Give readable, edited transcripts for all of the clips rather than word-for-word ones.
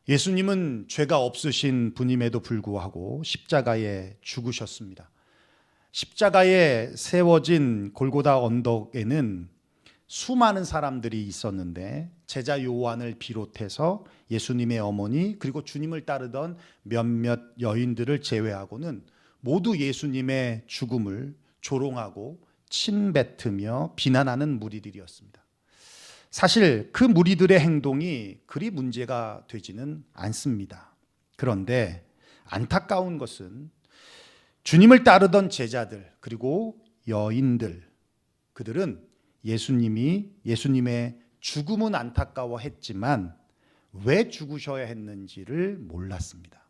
예수님은 죄가 없으신 분임에도 불구하고 십자가에 죽으셨습니다. 십자가에 세워진 골고다 언덕에는 수많은 사람들이 있었는데 제자 요한을 비롯해서 예수님의 어머니 그리고 주님을 따르던 몇몇 여인들을 제외하고는 모두 예수님의 죽음을 조롱하고 침뱉으며 비난하는 무리들이었습니다. 사실 그 무리들의 행동이 그리 문제가 되지는 않습니다. 그런데 안타까운 것은 주님을 따르던 제자들 그리고 여인들, 그들은 예수님의 죽음은 안타까워했지만 왜 죽으셔야 했는지를 몰랐습니다.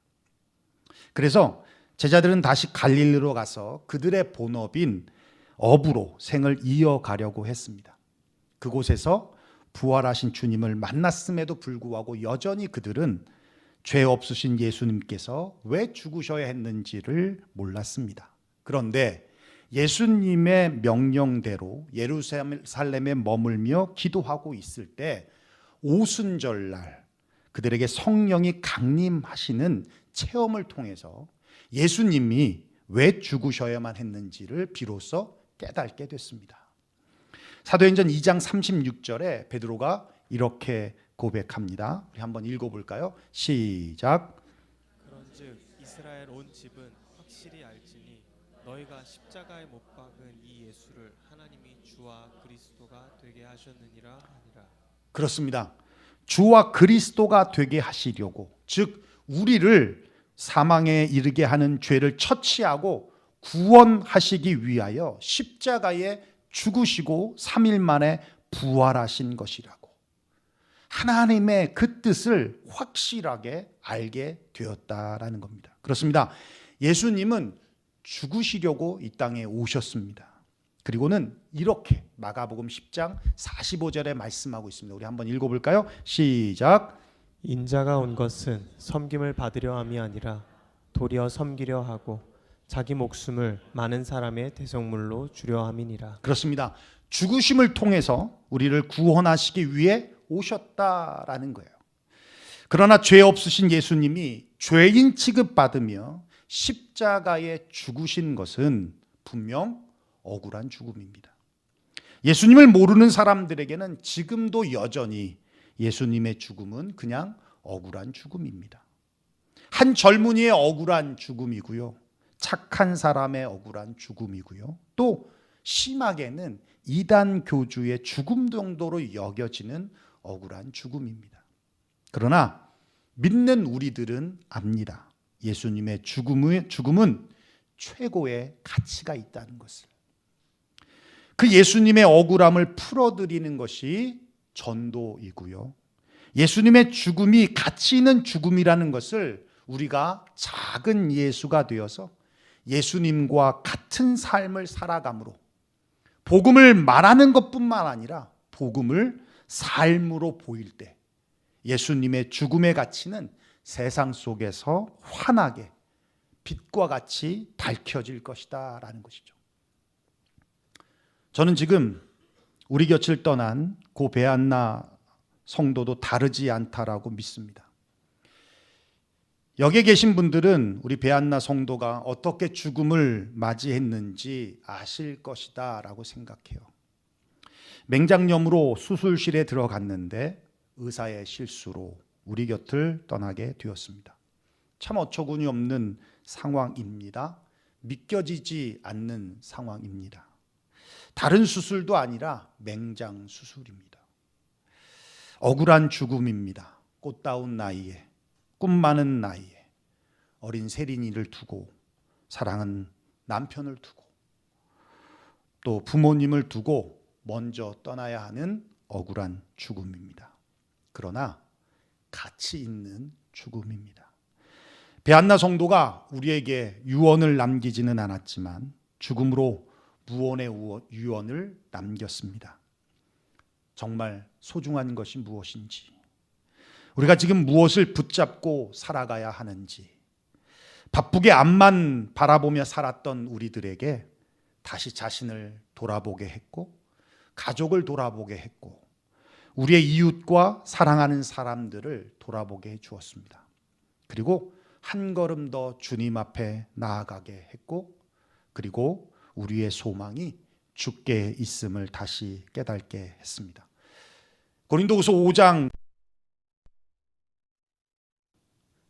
그래서 제자들은 다시 갈릴리로 가서 그들의 본업인 업으로 생을 이어가려고 했습니다. 그곳에서 부활하신 주님을 만났음에도 불구하고 여전히 그들은 죄 없으신 예수님께서 왜 죽으셔야 했는지를 몰랐습니다. 그런데 예수님의 명령대로 예루살렘에 머물며 기도하고 있을 때 오순절날 그들에게 성령이 강림하시는 체험을 통해서 예수님이 왜 죽으셔야만 했는지를 비로소 깨닫게 됐습니다. 사도행전 2장 36절에 베드로가 이렇게 고백합니다. 우리 한번 읽어볼까요? 시작. 그런즉 이스라엘 온 집은 확실히 알지니 너희가 십자가에 못 박은 이 예수를 하나님이 주와 그리스도가 되게 하셨느니라 하니라. 그렇습니다. 주와 그리스도가 되게 하시려고, 즉 우리를 사망에 이르게 하는 죄를 처치하고 구원하시기 위하여 십자가에 죽으시고 3일 만에 부활하신 것이라고, 하나님의 그 뜻을 확실하게 알게 되었다라는 겁니다. 그렇습니다. 예수님은 죽으시려고 이 땅에 오셨습니다. 그리고는 이렇게 마가복음 10장 45절에 말씀하고 있습니다. 우리 한번 읽어볼까요? 시작. 인자가 온 것은 섬김을 받으려 함이 아니라 도리어 섬기려 하고 자기 목숨을 많은 사람의 대속물로 주려 함이니라. 그렇습니다. 죽으심을 통해서 우리를 구원하시기 위해 오셨다라는 거예요. 그러나 죄 없으신 예수님이 죄인 취급받으며 십자가에 죽으신 것은 분명 억울한 죽음입니다. 예수님을 모르는 사람들에게는 지금도 여전히 예수님의 죽음은 그냥 억울한 죽음입니다. 한 젊은이의 억울한 죽음이고요, 착한 사람의 억울한 죽음이고요, 또 심하게는 이단 교주의 죽음 정도로 여겨지는 억울한 죽음입니다. 그러나 믿는 우리들은 압니다. 예수님의 죽음은 최고의 가치가 있다는 것을. 그 예수님의 억울함을 풀어드리는 것이 전도이고요, 예수님의 죽음이 가치 있는 죽음이라는 것을 우리가 작은 예수가 되어서 예수님과 같은 삶을 살아감으로 복음을 말하는 것뿐만 아니라 복음을 삶으로 보일 때 예수님의 죽음의 가치는 세상 속에서 환하게 빛과 같이 밝혀질 것이다 라는 것이죠. 저는 지금 우리 곁을 떠난 고 베안나 성도도 다르지 않다라고 믿습니다. 여기에 계신 분들은 우리 베안나 성도가 어떻게 죽음을 맞이했는지 아실 것이다 라고 생각해요. 맹장염으로 수술실에 들어갔는데 의사의 실수로 우리 곁을 떠나게 되었습니다. 참 어처구니 없는 상황입니다. 믿겨지지 않는 상황입니다. 다른 수술도 아니라 맹장 수술입니다. 억울한 죽음입니다. 꽃다운 나이에, 꿈 많은 나이에 어린 세린이를 두고, 사랑하는 남편을 두고, 또 부모님을 두고 먼저 떠나야 하는 억울한 죽음입니다. 그러나 가치 있는 죽음입니다. 베안나 성도가 우리에게 유언을 남기지는 않았지만 죽음으로 무언의 유언을 남겼습니다. 정말 소중한 것이 무엇인지, 우리가 지금 무엇을 붙잡고 살아가야 하는지, 바쁘게 앞만 바라보며 살았던 우리들에게 다시 자신을 돌아보게 했고, 가족을 돌아보게 했고, 우리의 이웃과 사랑하는 사람들을 돌아보게 해 주었습니다. 그리고 한 걸음 더 주님 앞에 나아가게 했고, 그리고 우리의 소망이 주께 있음을 다시 깨닫게 했습니다. 고린도후서 5장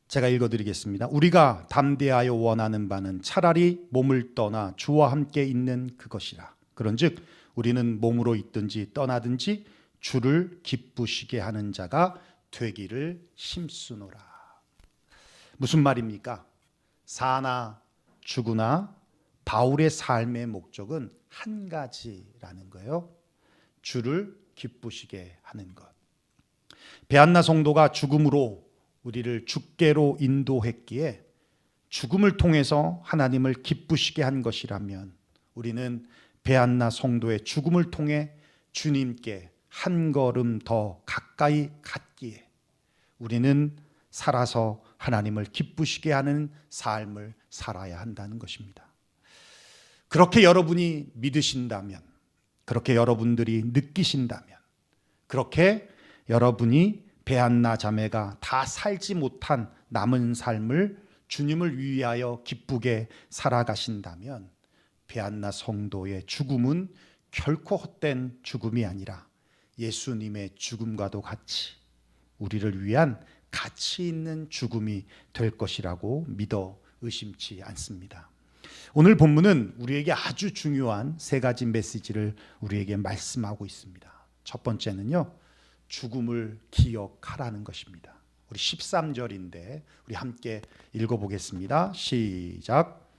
제가 읽어드리겠습니다. 우리가 담대하여 원하는 바는 차라리 몸을 떠나 주와 함께 있는 그것이라. 그런즉 우리는 몸으로 있든지 떠나든지 주를 기쁘시게 하는 자가 되기를 힘쓰노라. 무슨 말입니까? 사나 죽으나 바울의 삶의 목적은 한 가지라는 거예요. 주를 기쁘시게 하는 것. 베한나 성도가 죽음으로 우리를 주께로 인도했기에 죽음을 통해서 하나님을 기쁘시게 한 것이라면, 우리는 베한나 성도의 죽음을 통해 주님께 한 걸음 더 가까이 갔기에 우리는 살아서 하나님을 기쁘시게 하는 삶을 살아야 한다는 것입니다. 그렇게 여러분이 믿으신다면, 그렇게 여러분들이 느끼신다면, 그렇게 여러분이 베한나 자매가 다 살지 못한 남은 삶을 주님을 위하여 기쁘게 살아가신다면, 베한나 성도의 죽음은 결코 헛된 죽음이 아니라 예수님의 죽음과도 같이 우리를 위한 가치 있는 죽음이 될 것이라고 믿어 의심치 않습니다. 오늘 본문은 우리에게 아주 중요한 세 가지 메시지를 우리에게 말씀하고 있습니다. 첫 번째는요, 죽음을 기억하라는 것입니다. 우리 13절인데 우리 함께 읽어보겠습니다. 시작.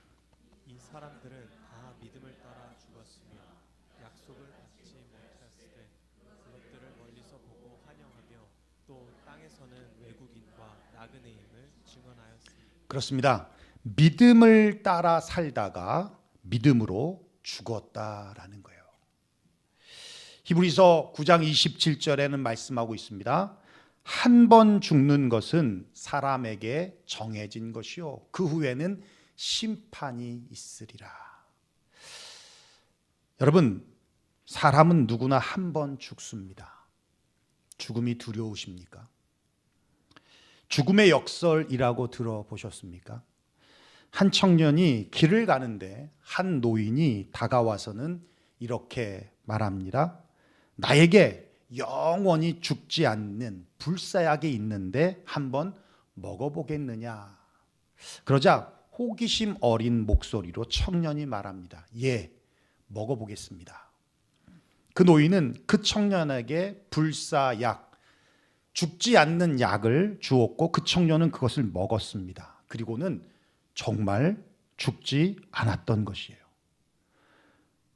이 사람들은 다 믿음을 따라 죽었으며 약속을 받지 못하였으되 그것들을 멀리서 보고 환영하며 또 땅에서는 외국인과 나그네임을 증언하였습니다. 그렇습니다. 믿음을 따라 살다가 믿음으로 죽었다라는 거예요. 히브리서 9장 27절에는 말씀하고 있습니다. 한 번 죽는 것은 사람에게 정해진 것이요 그 후에는 심판이 있으리라. 여러분, 사람은 누구나 한 번 죽습니다. 죽음이 두려우십니까? 죽음의 역설이라고 들어보셨습니까? 한 청년이 길을 가는데 한 노인이 다가와서는 이렇게 말합니다. 나에게 영원히 죽지 않는 불사약이 있는데 한번 먹어보겠느냐. 그러자 호기심 어린 목소리로 청년이 말합니다. 예, 먹어보겠습니다. 그 노인은 그 청년에게 불사약, 죽지 않는 약을 주었고 그 청년은 그것을 먹었습니다. 그리고는 정말 죽지 않았던 것이에요.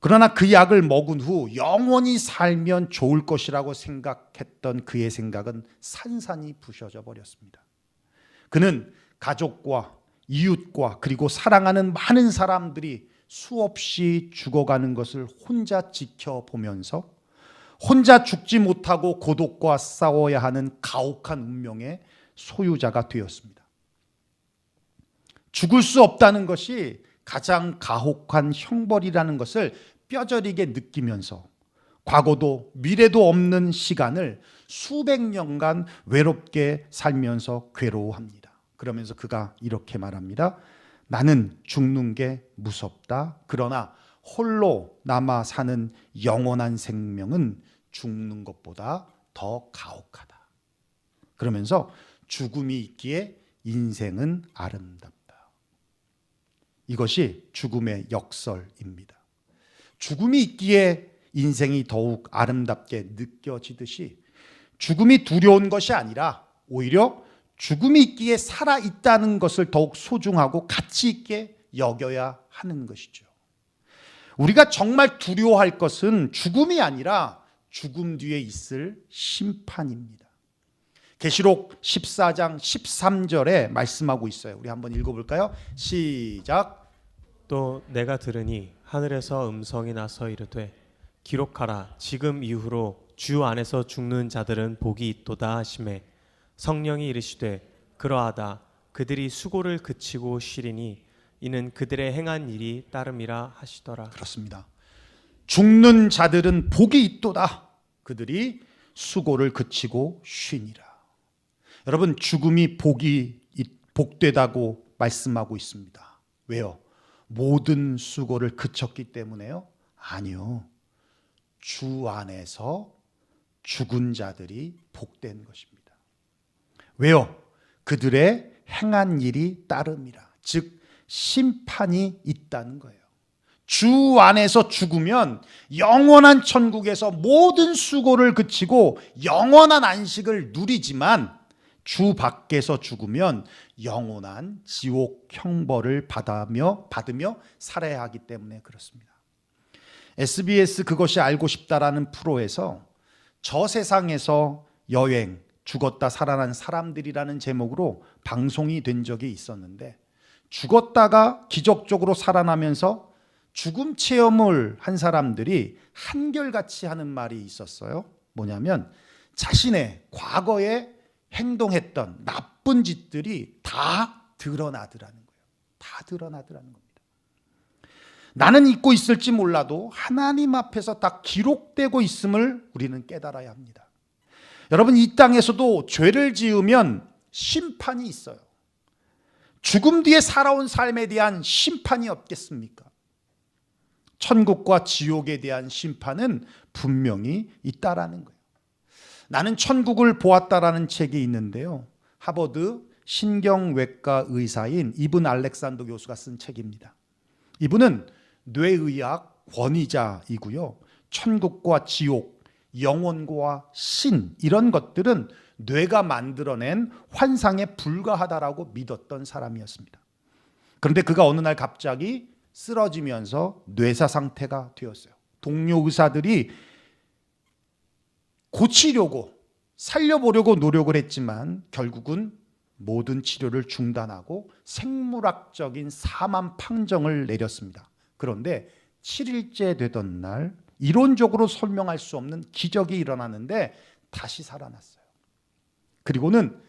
그러나 그 약을 먹은 후 영원히 살면 좋을 것이라고 생각했던 그의 생각은 산산이 부셔져 버렸습니다. 그는 가족과 이웃과 그리고 사랑하는 많은 사람들이 수없이 죽어가는 것을 혼자 지켜보면서 혼자 죽지 못하고 고독과 싸워야 하는 가혹한 운명의 소유자가 되었습니다. 죽을 수 없다는 것이 가장 가혹한 형벌이라는 것을 뼈저리게 느끼면서 과거도 미래도 없는 시간을 수백 년간 외롭게 살면서 괴로워합니다. 그러면서 그가 이렇게 말합니다. 나는 죽는 게 무섭다. 그러나 홀로 남아 사는 영원한 생명은 죽는 것보다 더 가혹하다. 그러면서 죽음이 있기에 인생은 아름답다. 이것이 죽음의 역설입니다. 죽음이 있기에 인생이 더욱 아름답게 느껴지듯이 죽음이 두려운 것이 아니라 오히려 죽음이 있기에 살아있다는 것을 더욱 소중하고 가치 있게 여겨야 하는 것이죠. 우리가 정말 두려워할 것은 죽음이 아니라 죽음 뒤에 있을 심판입니다. 계시록 14장 13절에 말씀하고 있어요. 우리 한번 읽어볼까요? 시작. 또 내가 들으니 하늘에서 음성이 나서 이르되 기록하라. 지금 이후로 주 안에서 죽는 자들은 복이 있도다 하시매 성령이 이르시되 그러하다. 그들이 수고를 그치고 쉬리니 이는 그들의 행한 일이 따름이라 하시더라. 그렇습니다. 죽는 자들은 복이 있도다. 그들이 수고를 그치고 쉬니라. 여러분, 죽음이 복되다고 말씀하고 있습니다. 왜요? 모든 수고를 그쳤기 때문에요? 아니요. 주 안에서 죽은 자들이 복된 것입니다. 왜요? 그들의 행한 일이 따름이라. 즉 심판이 있다는 거예요. 주 안에서 죽으면 영원한 천국에서 모든 수고를 그치고 영원한 안식을 누리지만, 주 밖에서 죽으면 영원한 지옥 형벌을 받으며 살아야 하기 때문에 그렇습니다. SBS 그것이 알고 싶다라는 프로에서 저 세상에서 여행, 죽었다 살아난 사람들이라는 제목으로 방송이 된 적이 있었는데, 죽었다가 기적적으로 살아나면서 죽음 체험을 한 사람들이 한결같이 하는 말이 있었어요. 뭐냐면 자신의 과거에 행동했던 나쁜 짓들이 다 드러나더라는 거예요. 다 드러나더라는 겁니다. 나는 잊고 있을지 몰라도 하나님 앞에서 다 기록되고 있음을 우리는 깨달아야 합니다. 여러분, 이 땅에서도 죄를 지으면 심판이 있어요. 죽음 뒤에 살아온 삶에 대한 심판이 없겠습니까? 천국과 지옥에 대한 심판은 분명히 있다라는 거예요. 나는 천국을 보았다라는 책이 있는데요. 하버드 신경외과 의사인 이븐 알렉산더 교수가 쓴 책입니다. 이분은 뇌의학 권위자이고요. 천국과 지옥, 영혼과 신, 이런 것들은 뇌가 만들어낸 환상에 불과하다라고 믿었던 사람이었습니다. 그런데 그가 어느 날 갑자기 쓰러지면서 뇌사 상태가 되었어요. 동료 의사들이 고치려고, 살려보려고 노력을 했지만 결국은 모든 치료를 중단하고 생물학적인 사망 판정을 내렸습니다. 그런데 7일째 되던 날 이론적으로 설명할 수 없는 기적이 일어나는데 다시 살아났어요. 그리고는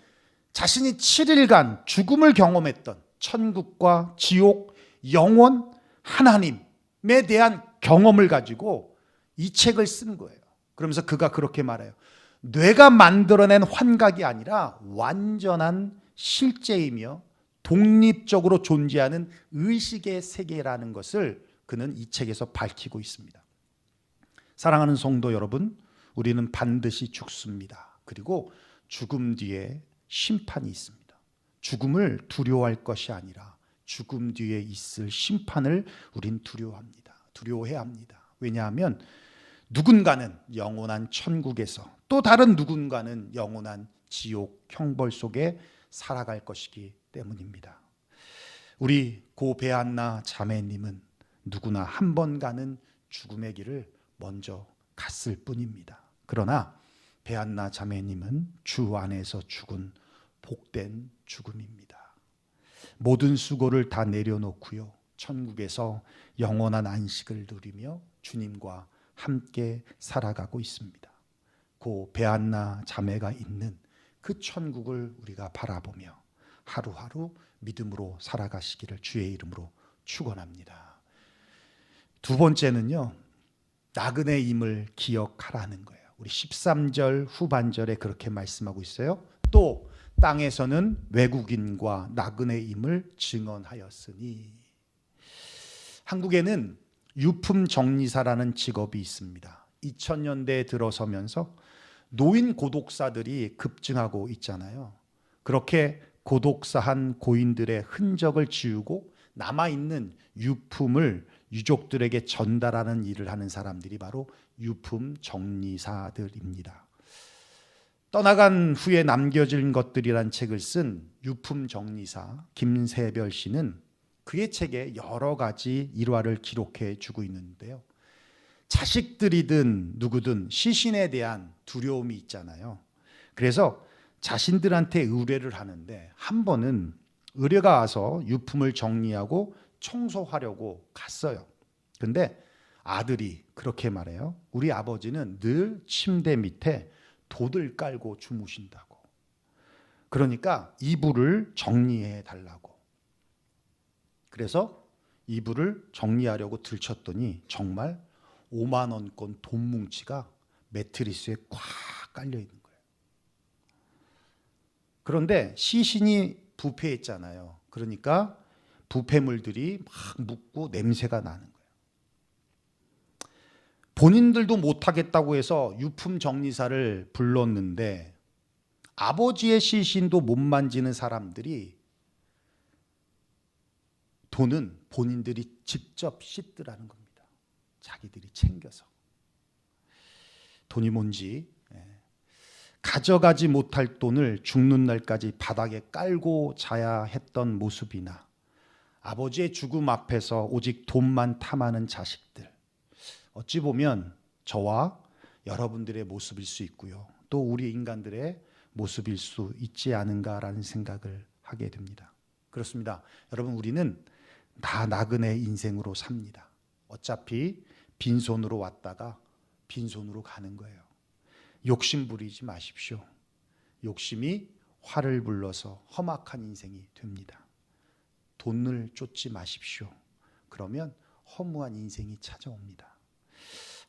자신이 7일간 죽음을 경험했던 천국과 지옥, 영원, 하나님에 대한 경험을 가지고 이 책을 쓴 거예요. 그러면서 그가 그렇게 말해요. 뇌가 만들어낸 환각이 아니라 완전한 실제이며 독립적으로 존재하는 의식의 세계라는 것을 그는 이 책에서 밝히고 있습니다. 사랑하는 성도 여러분, 우리는 반드시 죽습니다. 그리고 죽음 뒤에 심판이 있습니다. 죽음을 두려워할 것이 아니라 죽음 뒤에 있을 심판을 우린 두려워합니다. 두려워해야 합니다. 왜냐하면 누군가는 영원한 천국에서, 또 다른 누군가는 영원한 지옥 형벌 속에 살아갈 것이기 때문입니다. 우리 고 베한나 자매님은 누구나 한 번 가는 죽음의 길을 먼저 갔을 뿐입니다. 그러나 베한나 자매님은 주 안에서 죽은 복된 죽음입니다. 모든 수고를 다 내려놓고요, 천국에서 영원한 안식을 누리며 주님과 함께 살아가고 있습니다. 고 베한나 자매가 있는 그 천국을 우리가 바라보며 하루하루 믿음으로 살아가시기를 주의 이름으로 축원합니다. 두 번째는요, 나그네임을 기억하라는 거예요. 우리 13절 후반절에 그렇게 말씀하고 있어요. 또 땅에서는 외국인과 나그네임을 증언하였으니. 한국에는 유품 정리사라는 직업이 있습니다. 2000년대에 들어서면서 노인 고독사들이 급증하고 있잖아요. 그렇게 고독사한 고인들의 흔적을 지우고 남아있는 유품을 유족들에게 전달하는 일을 하는 사람들이 바로 유품 정리사들입니다. 떠나간 후에 남겨진 것들이란 책을 쓴 유품 정리사 김세별 씨는 그의 책에 여러 가지 일화를 기록해 주고 있는데요. 자식들이든 누구든 시신에 대한 두려움이 있잖아요. 그래서 자신들한테 의뢰를 하는데 한 번은 의뢰가 와서 유품을 정리하고 청소하려고 갔어요. 근데 아들이 그렇게 말해요. 우리 아버지는 늘 침대 밑에 돛을 깔고 주무신다고. 그러니까 이불을 정리해 달라고. 그래서 이불을 정리하려고 들쳤더니 정말 5만 원권 돈 뭉치가 매트리스에 꽉 깔려 있는 거예요. 그런데 시신이 부패했잖아요. 그러니까 부패물들이 막 묻고 냄새가 나는 거예요. 본인들도 못하겠다고 해서 유품 정리사를 불렀는데 아버지의 시신도 못 만지는 사람들이 돈은 본인들이 직접 씻더라는 겁니다. 자기들이 챙겨서. 돈이 뭔지 가져가지 못할 돈을 죽는 날까지 바닥에 깔고 자야 했던 모습이나 아버지의 죽음 앞에서 오직 돈만 탐하는 자식들, 어찌 보면 저와 여러분들의 모습일 수 있고요. 또 우리 인간들의 모습일 수 있지 않은가라는 생각을 하게 됩니다. 그렇습니다. 여러분, 우리는 다 나그네 인생으로 삽니다. 어차피 빈손으로 왔다가 빈손으로 가는 거예요. 욕심 부리지 마십시오. 욕심이 화를 불러서 험악한 인생이 됩니다. 돈을 쫓지 마십시오. 그러면 허무한 인생이 찾아옵니다.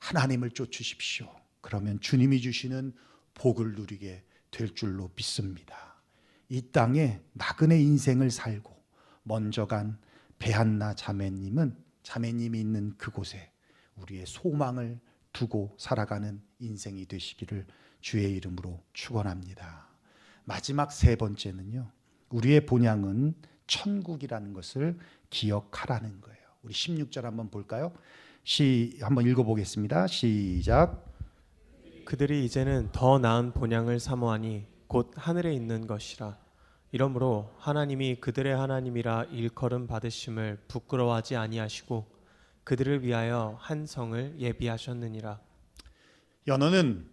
하나님을 쫓으십시오. 그러면 주님이 주시는 복을 누리게 될 줄로 믿습니다. 이 땅에 나그네 인생을 살고 먼저 간 배한나 자매님이 있는 그곳에 우리의 소망을 두고 살아가는 인생이 되시기를 주의 이름으로 축원합니다. 마지막 세 번째는요, 우리의 본향은 천국이라는 것을 기억하라는 거예요. 우리 16절 한번 볼까요? 한번 읽어보겠습니다. 시작. 그들이 이제는 더 나은 본향을 사모하니 곧 하늘에 있는 것이라. 이러므로 하나님이 그들의 하나님이라 일컬음 받으심을 부끄러워하지 아니하시고 그들을 위하여 한 성을 예비하셨느니라. 연어는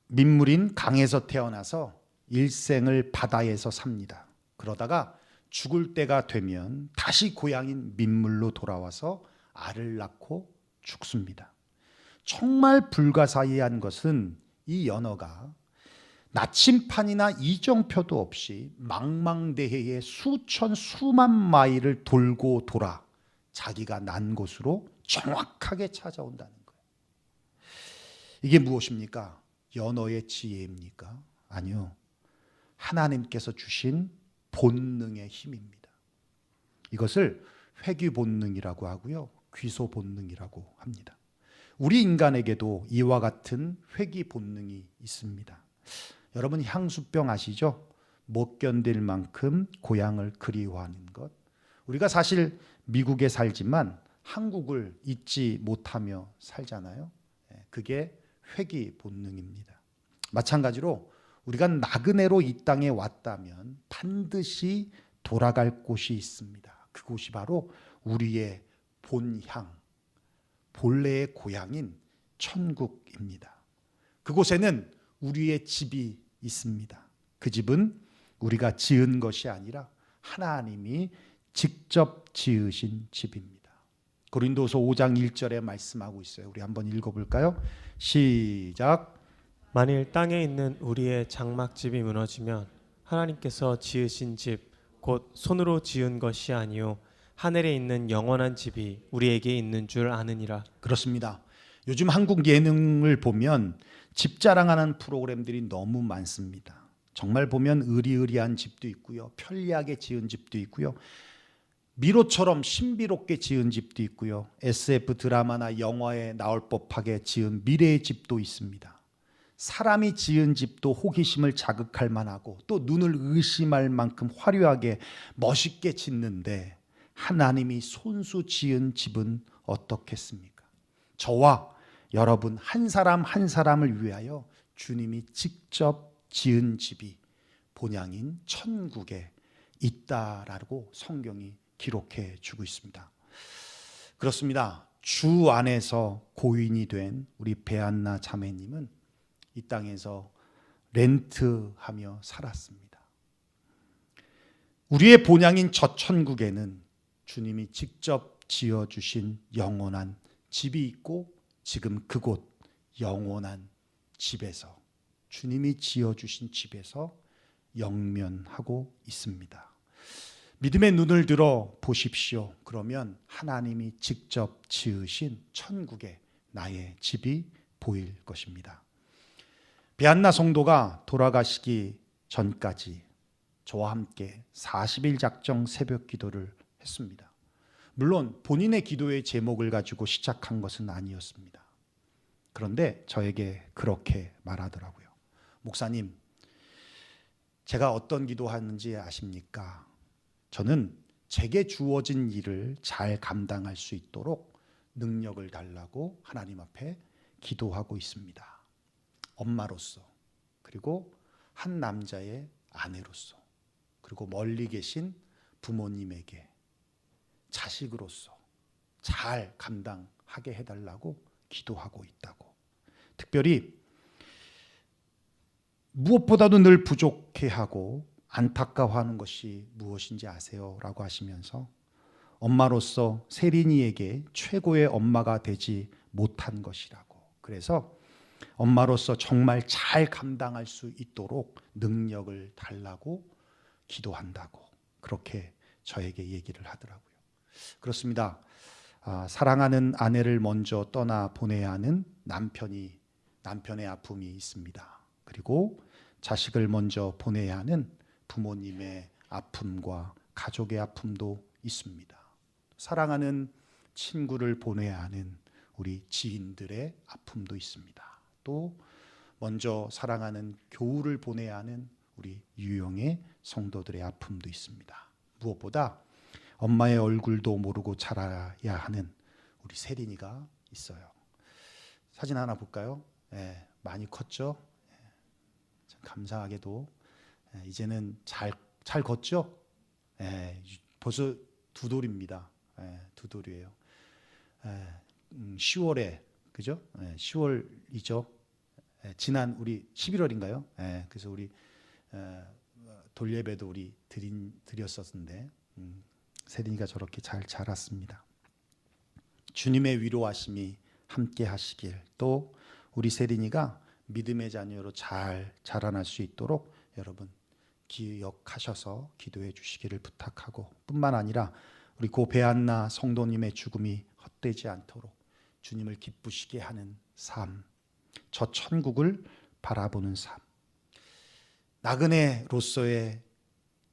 민물인 강에서 태어나서 일생을 바다에서 삽니다. 그러다가 죽을 때가 되면 다시 고향인 민물로 돌아와서 알을 낳고 죽습니다. 정말 불가사의한 것은 이 연어가 나침판이나 이정표도 없이 망망대해의 수만 마일을 돌고 돌아 자기가 난 곳으로 정확하게 찾아온다는 거예요. 이게 무엇입니까? 연어의 지혜입니까? 아니요. 하나님께서 주신 본능의 힘입니다. 이것을 회귀 본능이라고 하고요, 귀소 본능이라고 합니다. 우리 인간에게도 이와 같은 회귀 본능이 있습니다. 여러분, 향수병 아시죠? 못 견딜 만큼 고향을 그리워하는 것. 우리가 사실 미국에 살지만 한국을 잊지 못하며 살잖아요. 그게 회귀 본능입니다. 마찬가지로 우리가 나그네로 이 땅에 왔다면 반드시 돌아갈 곳이 있습니다. 그곳이 바로 우리의 본향, 본래의 고향인 천국입니다. 그곳에는 우리의 집이 있습니다. 그 집은 우리가 지은 것이 아니라 하나님이 직접 지으신 집입니다. 고린도서 5장 1절에 말씀하고 있어요. 우리 한번 읽어볼까요? 시작. 만일 땅에 있는 우리의 장막집이 무너지면 하나님께서 지으신 집 곧 손으로 지은 것이 아니요 하늘에 있는 영원한 집이 우리에게 있는 줄 아느니라. 그렇습니다. 요즘 한국 예능을 보면 집 자랑하는 프로그램들이 너무 많습니다. 정말 보면 의리의리한 집도 있고요, 편리하게 지은 집도 있고요, 미로처럼 신비롭게 지은 집도 있고요, SF 드라마나 영화에 나올 법하게 지은 미래의 집도 있습니다. 사람이 지은 집도 호기심을 자극할 만하고 또 눈을 의심할 만큼 화려하게 멋있게 짓는데 하나님이 손수 지은 집은 어떻겠습니까? 저와 여러분 한 사람 한 사람을 위하여 주님이 직접 지은 집이 본향인 천국에 있다라고 성경이 기록해 주고 있습니다. 그렇습니다. 주 안에서 고인이 된 우리 배한나 자매님은 이 땅에서 렌트하며 살았습니다. 우리의 본향인 저 천국에는 주님이 직접 지어주신 영원한 집이 있고 지금 그곳 영원한 집에서, 주님이 지어주신 집에서 영면하고 있습니다. 믿음의 눈을 들어 보십시오. 그러면 하나님이 직접 지으신 천국에 나의 집이 보일 것입니다. 베안나 성도가 돌아가시기 전까지 저와 함께 40일 작정 새벽 기도를 했습니다. 물론 본인의 기도의 제목을 가지고 시작한 것은 아니었습니다. 그런데 저에게 그렇게 말하더라고요. 목사님, 제가 어떤 기도하는지 아십니까? 저는 제게 주어진 일을 잘 감당할 수 있도록 능력을 달라고 하나님 앞에 기도하고 있습니다. 엄마로서, 그리고 한 남자의 아내로서, 그리고 멀리 계신 부모님에게 자식으로서 잘 감당하게 해달라고 기도하고 있다고. 특별히 무엇보다도 늘 부족해하고 안타까워하는 것이 무엇인지 아세요? 라고 하시면서 엄마로서 세린이에게 최고의 엄마가 되지 못한 것이라고. 그래서 엄마로서 정말 잘 감당할 수 있도록 능력을 달라고 기도한다고 그렇게 저에게 얘기를 하더라고요. 그렇습니다. 사랑하는 아내를 먼저 떠나 보내야 하는 남편의 아픔이 있습니다. 그리고 자식을 먼저 보내야 하는 부모님의 아픔과 가족의 아픔도 있습니다. 사랑하는 친구를 보내야 하는 우리 지인들의 아픔도 있습니다. 또 먼저 사랑하는 교우를 보내야 하는 우리 유영의 성도들의 아픔도 있습니다. 무엇보다 엄마의 얼굴도 모르고 자라야 하는 우리 세린이가 있어요. 사진 하나 볼까요? 많이 컸죠? 참 감사하게도 이제는 잘 걷죠? 벌써 두 돌입니다. 두 돌이에요. 10월에 그죠? 10월이죠. 지난 우리 11월인가요? 그래서 우리 돌예배도 우리 드렸었는데 세린이가 저렇게 잘 자랐습니다. 주님의 위로하심이 함께 하시길, 또 우리 세린이가 믿음의 자녀로 잘 자라날 수 있도록 여러분 기억하셔서 기도해 주시기를 부탁하고, 뿐만 아니라 우리 고 베안나 성도님의 죽음이 헛되지 않도록 주님을 기쁘시게 하는 삶, 저 천국을 바라보는 삶, 나그네로서의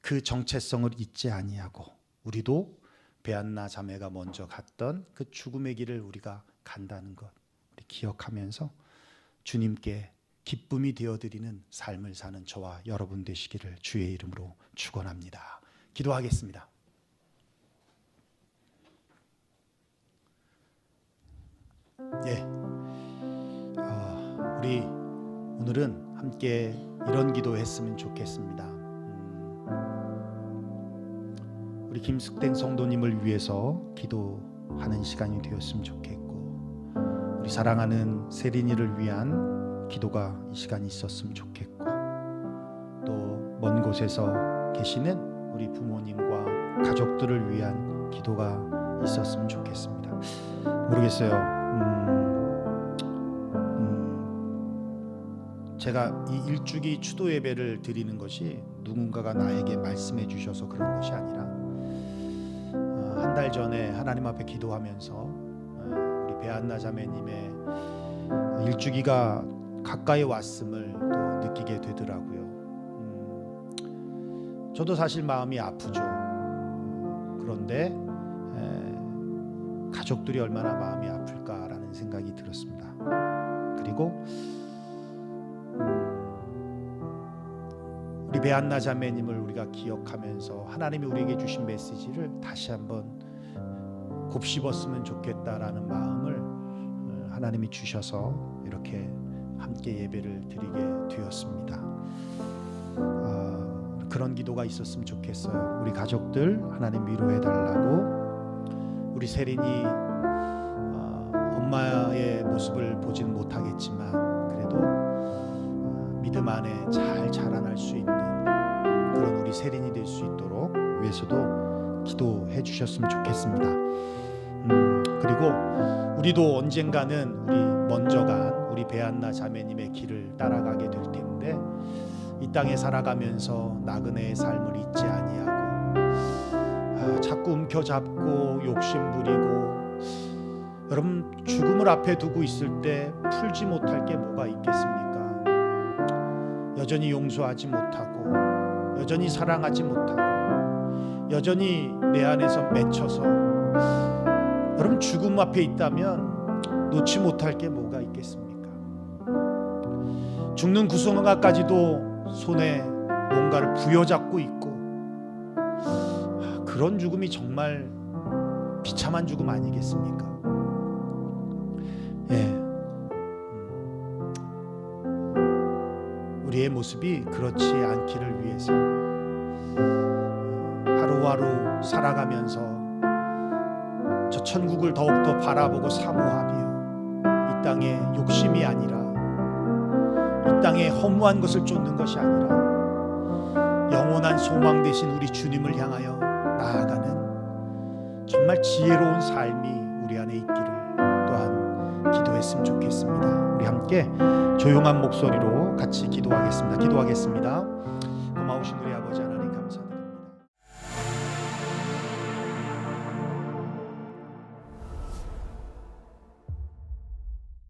그 정체성을 잊지 아니하고 우리도 베안나 자매가 먼저 갔던 그 죽음의 길을 우리가 간다는 것 우리 기억하면서 주님께 기쁨이 되어드리는 삶을 사는 저와 여러분 되시기를 주의 이름으로 축원합니다. 기도하겠습니다. 우리 오늘은 함께 이런 기도했으면 좋겠습니다. 우리 김숙댕 성도님을 위해서 기도하는 시간이 되었으면 좋겠고, 우리 사랑하는 세린이를 위한 기도가 이 시간이 있었으면 좋겠고, 또 먼 곳에서 계시는 우리 부모님과 가족들을 위한 기도가 있었으면 좋겠습니다. 모르겠어요. 제가 이 일주기 추도 예배를 드리는 것이 누군가가 나에게 말씀해 주셔서 그런 것이 아니라 한 달 전에 하나님 앞에 기도하면서 우리 베안나 자매님의 일주기가 가까이 왔음을 또 느끼게 되더라고요. 저도 사실 마음이 아프죠. 그런데 가족들이 얼마나 마음이 아플까라는 생각이 들었습니다. 그리고 우리 베안나 자매님을 우리가 기억하면서 하나님이 우리에게 주신 메시지를 다시 한번 곱씹었으면 좋겠다라는 마음을 하나님이 주셔서 이렇게 함께 예배를 드리게 되었습니다. 그런 기도가 있었으면 좋겠어요. 우리 가족들 하나님 위로해 달라고. 우리 세린이 엄마의 모습을 보지는 못하겠지만 그래도 믿음 안에 잘 자라날 수 있는 그런 우리 세린이 될 수 있도록 위해서도 기도해 주셨으면 좋겠습니다. 그리고 우리도 언젠가는 우리 먼저 간 우리 베안나 자매님의 길을 따라가게 될 텐데, 이 땅에 살아가면서 나그네의 삶을 잊지 아니하고 자꾸 움켜잡고 욕심부리고, 여러분 죽음을 앞에 두고 있을 때 풀지 못할 게 뭐가 있겠습니까? 여전히 용서하지 못하고 여전히 사랑하지 못하고 여전히 내 안에서 맺혀서 여러분 죽음 앞에 있다면 놓지 못할 게 뭐가 있겠습니까? 죽는 그 순간까지도 손에 뭔가를 부여잡고 있고 그런 죽음이 정말 비참한 죽음 아니겠습니까? 예. 우리의 모습이 그렇지 않기를 위해서 하루하루 살아가면서 저 천국을 더욱더 바라보고 사모하며 이 땅에 욕심이 아니라 이 땅에 허무한 것을 쫓는 것이 아니라 영원한 소망 되신 우리 주님을 향하여 나아가는 정말 지혜로운 삶이 우리 안에 있기를 또한 기도했으면 좋겠습니다. 우리 함께 조용한 목소리로 같이 기도하겠습니다.